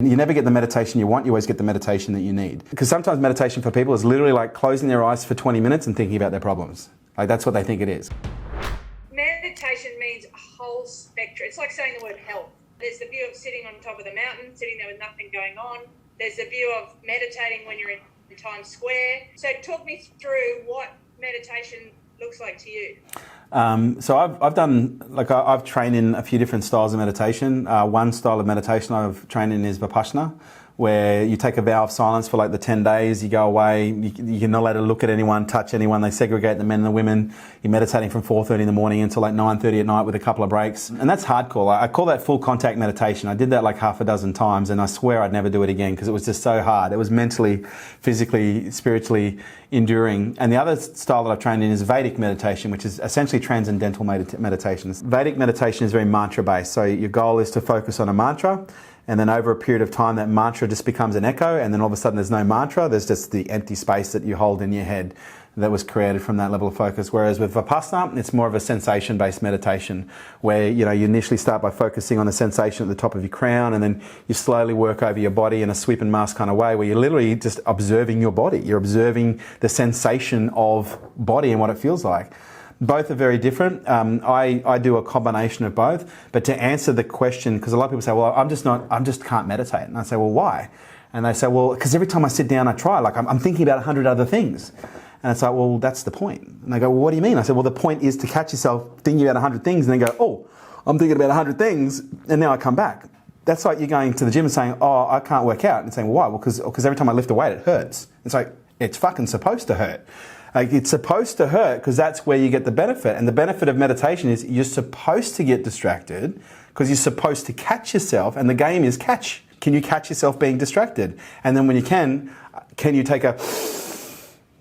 You never get the meditation you want, you always get the meditation that you need. Because sometimes meditation for people is literally like closing their eyes for 20 minutes and thinking about their problems. Like that's what they think it is. Meditation means a whole spectrum. It's like saying the word health. There's the view of sitting on top of the mountain, sitting there with nothing going on. There's the view of meditating when you're in Times Square. So talk me through what meditation looks like to you. So I've trained in a few different styles of meditation. One style of meditation I've trained in is Vipassana, where you take a vow of silence for like the 10 days, you go away, you're not allowed to look at anyone, touch anyone, they segregate the men and the women. You're meditating from 4:30 in the morning until like 9:30 at night with a couple of breaks. And that's hardcore. I call that full contact meditation. I did that like half a dozen times and I swear I'd never do it again because it was just so hard. It was mentally, physically, spiritually enduring. And the other style that I've trained in is Vedic meditation, which is essentially transcendental meditation. Vedic meditation is very mantra based. So your goal is to focus on a mantra. And then over a period of time, that mantra just becomes an echo. And then all of a sudden there's no mantra. There's just the empty space that you hold in your head that was created from that level of focus. Whereas with Vipassana, it's more of a sensation-based meditation where, you initially start by focusing on the sensation at the top of your crown and then you slowly work over your body in a sweep and mask kind of way where you're literally just observing your body. You're observing the sensation of body and what it feels like. Both are very different. I do a combination of both. But to answer the question, because a lot of people say, well, I just can't meditate. And I say, well, why? And they say, well, because every time I sit down, I try, like I'm thinking about 100 other things. And it's like, well, that's the point. And they go, well, what do you mean? I said, well, the point is to catch yourself thinking about 100 things and then go, oh, I'm thinking about 100 things. And now I come back. That's like you're going to the gym and saying, oh, I can't work out. And saying, well, why? Well, because every time I lift a weight, it hurts. It's like, it's fucking supposed to hurt. Like it's supposed to hurt because that's where you get the benefit. And the benefit of meditation is you're supposed to get distracted because you're supposed to catch yourself. And the game is catch. Can you catch yourself being distracted? And then when you can you take a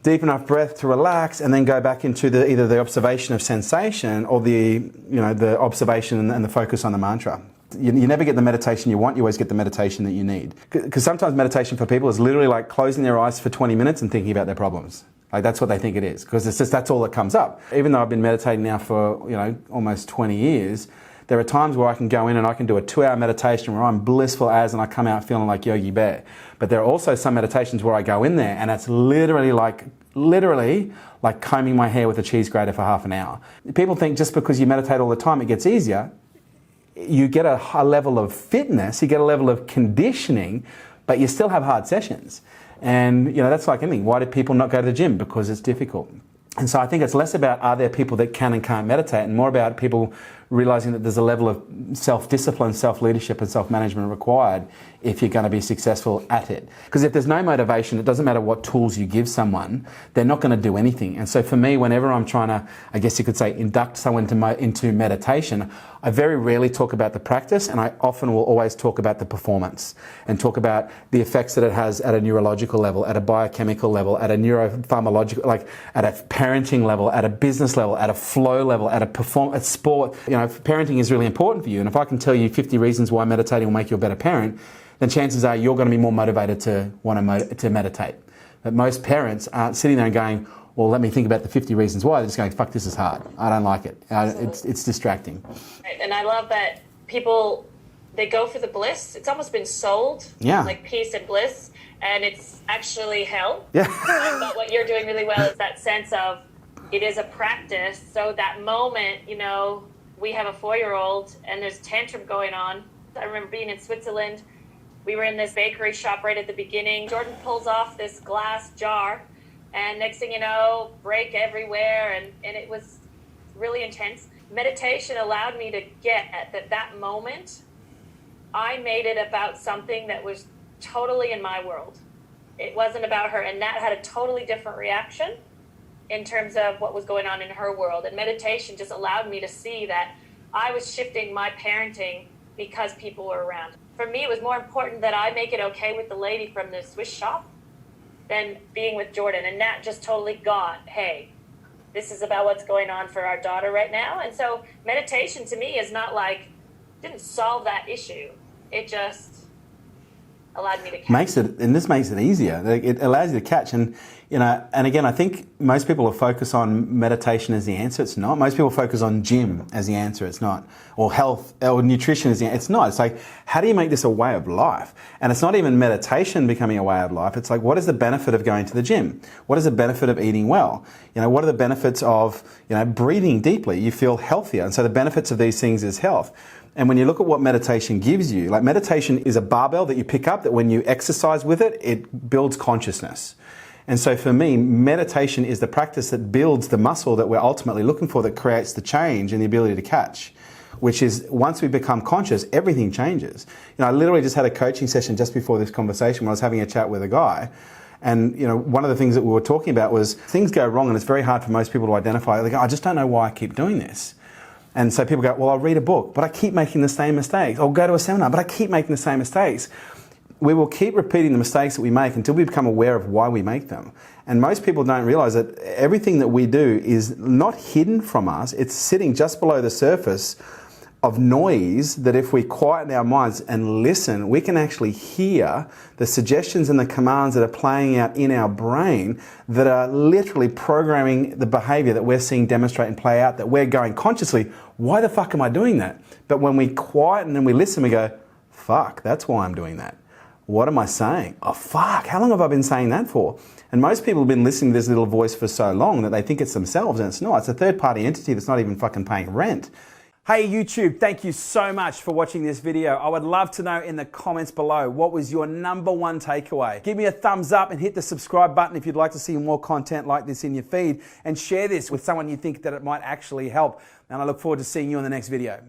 deep enough breath to relax and then go back into either the observation of sensation or the observation and the focus on the mantra. You never get the meditation you want, you always get the meditation that you need. Because sometimes meditation for people is literally like closing their eyes for 20 minutes and thinking about their problems. Like that's what they think it is, because it's just that's all that comes up. Even though I've been meditating now for almost 20 years, there are times where I can go in and I can do a 2-hour meditation where I'm blissful as and I come out feeling like Yogi Bear. But there are also some meditations where I go in there and it's literally like combing my hair with a cheese grater for half an hour. People think just because you meditate all the time it gets easier. You get a high level of fitness, you get a level of conditioning, but you still have hard sessions. And that's like anything. Why do people not go to the gym? Because it's difficult. And so I think it's less about are there people that can and can't meditate and more about people realizing that there's a level of self-discipline, self-leadership and self-management required if you're going to be successful at it. Because if there's no motivation, it doesn't matter what tools you give someone, they're not going to do anything. And so for me, whenever I'm trying to, I guess you could say, induct someone into meditation, I very rarely talk about the practice and I often will always talk about the performance and talk about the effects that it has at a neurological level, at a biochemical level, at a neuropharmacological, like at a parenting level, at a business level, at a flow level, at a sport. If parenting is really important for you, and if I can tell you 50 reasons why meditating will make you a better parent, then chances are you're going to be more motivated to want to meditate. But most parents aren't sitting there and going, well, let me think about the 50 reasons why. They're just going, fuck, this is hard. I don't like it. It's distracting. And I love that people, they go for the bliss. It's almost been sold, like peace and bliss, and it's actually hell. Yeah. But what you're doing really well is that sense of it is a practice. So that moment, we have a 4-year-old and there's tantrum going on. I remember being in Switzerland. We were in this bakery shop right at the beginning. Jordan pulls off this glass jar and next thing you know, break everywhere. And it was really intense. Meditation allowed me to get at that moment. I made it about something that was totally in my world. It wasn't about her. And Nat had a totally different reaction in terms of what was going on in her world. And meditation just allowed me to see that I was shifting my parenting because people were around. For me, it was more important that I make it okay with the lady from the Swiss shop than being with Jordan. And Nat just totally got, hey, this is about what's going on for our daughter right now. And so meditation to me is not like, didn't solve that issue. It just allowed me to catch. This makes it easier. It allows you to catch. And, and again, I think most people will focus on meditation as the answer. It's not. Most people focus on gym as the answer. It's not. Or health or nutrition as the answer. It's not. It's like, how do you make this a way of life? And it's not even meditation becoming a way of life. It's like, what is the benefit of going to the gym? What is the benefit of eating well? What are the benefits of, breathing deeply? You feel healthier. And so the benefits of these things is health. And when you look at what meditation gives you, like meditation is a barbell that you pick up that when you exercise with it, it builds consciousness. And so for me, meditation is the practice that builds the muscle that we're ultimately looking for, that creates the change and the ability to catch, which is once we become conscious, everything changes. I literally just had a coaching session just before this conversation when I was having a chat with a guy. And, one of the things that we were talking about was things go wrong and it's very hard for most people to identify. They go, I just don't know why I keep doing this. And so people go, well, I'll read a book, but I keep making the same mistakes. I'll go to a seminar, but I keep making the same mistakes. We will keep repeating the mistakes that we make until we become aware of why we make them. And most people don't realize that everything that we do is not hidden from us. It's sitting just below the surface of noise that if we quieten our minds and listen, we can actually hear the suggestions and the commands that are playing out in our brain that are literally programming the behavior that we're seeing demonstrate and play out, that we're going consciously, why the fuck am I doing that? But when we quieten and we listen, we go, fuck, that's why I'm doing that. What am I saying? Oh, fuck, how long have I been saying that for? And most people have been listening to this little voice for so long that they think it's themselves, and it's not. It's a third-party entity that's not even fucking paying rent. Hey YouTube, thank you so much for watching this video. I would love to know in the comments below, what was your number one takeaway? Give me a thumbs up and hit the subscribe button if you'd like to see more content like this in your feed, and share this with someone you think that it might actually help. And I look forward to seeing you in the next video.